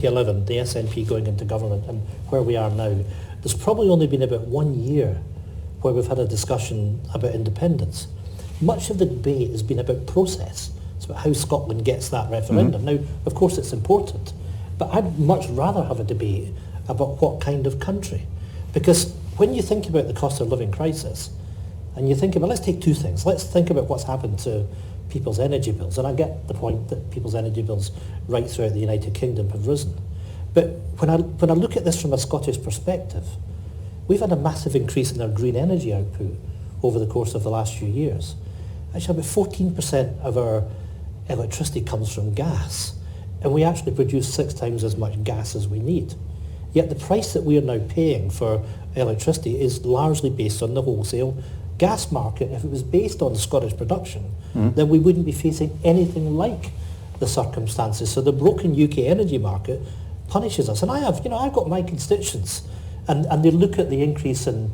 2011, the SNP going into government and where we are now, there's probably only been about 1 year where we've had a discussion about independence. Much of the debate has been about process. It's about how Scotland gets that referendum. Now, of course, it's important, but I'd much rather have a debate about what kind of country. Because when you think about the cost of living crisis, and you think about, let's take two things. Let's think about what's happened to people's energy bills. And I get the point that people's energy bills right throughout the United Kingdom have risen. But when I look at this from a Scottish perspective, we've had a massive increase in our green energy output over the course of the last few years. Actually, about 14% of our electricity comes from gas, and we actually produce 6 times as much gas as we need. Yet the price that we are now paying for electricity is largely based on the wholesale gas market. If it was based on Scottish production, then we wouldn't be facing anything like the circumstances. So the broken UK energy market punishes us. And I've got my constituents, and they look at the increase in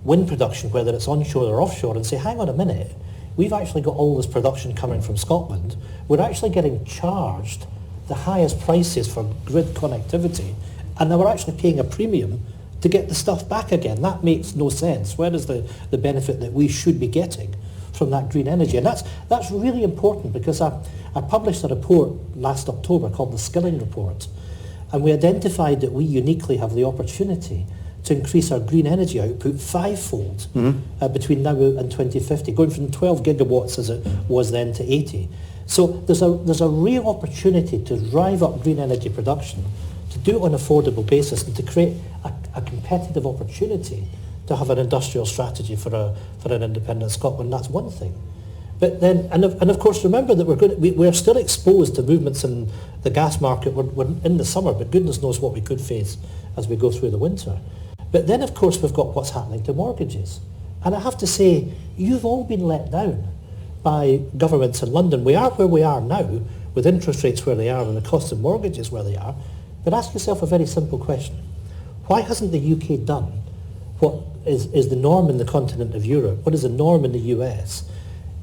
wind production, whether it's onshore or offshore, and say, hang on a minute, we've actually got all this production coming from Scotland. We're actually getting charged the highest prices for grid connectivity, and then we're actually paying a premium to get the stuff back again. That makes no sense. Where is the benefit that we should be getting from that green energy? And that's really important, because I published a report last October called the Skilling Report, and we identified that we uniquely have the opportunity to increase our green energy output 5-fold between now and 2050, going from 12 gigawatts as it was then to 80. So there's a real opportunity to drive up green energy production, to do it on an affordable basis, and to create a competitive opportunity to have an industrial strategy for an independent Scotland. That's one thing. But then, and of course, remember that we're still exposed to movements in the gas market. We're in the summer, but goodness knows what we could face as we go through the winter. But then, of course, we've got what's happening to mortgages. And I have to say, you've all been let down by governments in London. We are where we are now, with interest rates where they are and the cost of mortgages where they are. But ask yourself a very simple question. Why hasn't the UK done what is the norm in the continent of Europe? What is the norm in the US?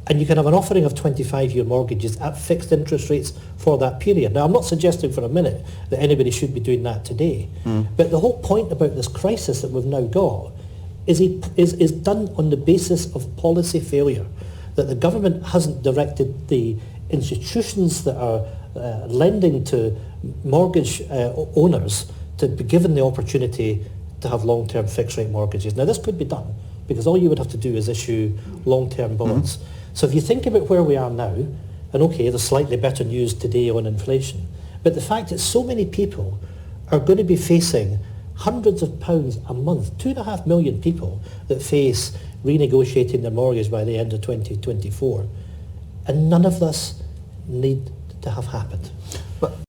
And you can have an offering of 25-year mortgages at fixed interest rates for that period. Now, I'm not suggesting for a minute that anybody should be doing that today. But the whole point about this crisis that we've now got is done on the basis of policy failure, that the government hasn't directed the institutions that are lending to mortgage owners to be given the opportunity to have long-term fixed-rate mortgages. Now, this could be done, because all you would have to do is issue long-term bonds. So if you think about where we are now, and okay, there's slightly better news today on inflation, but the fact that so many people are going to be facing hundreds of pounds a month, 2.5 million people that face renegotiating their mortgage by the end of 2024, and none of this need to have happened.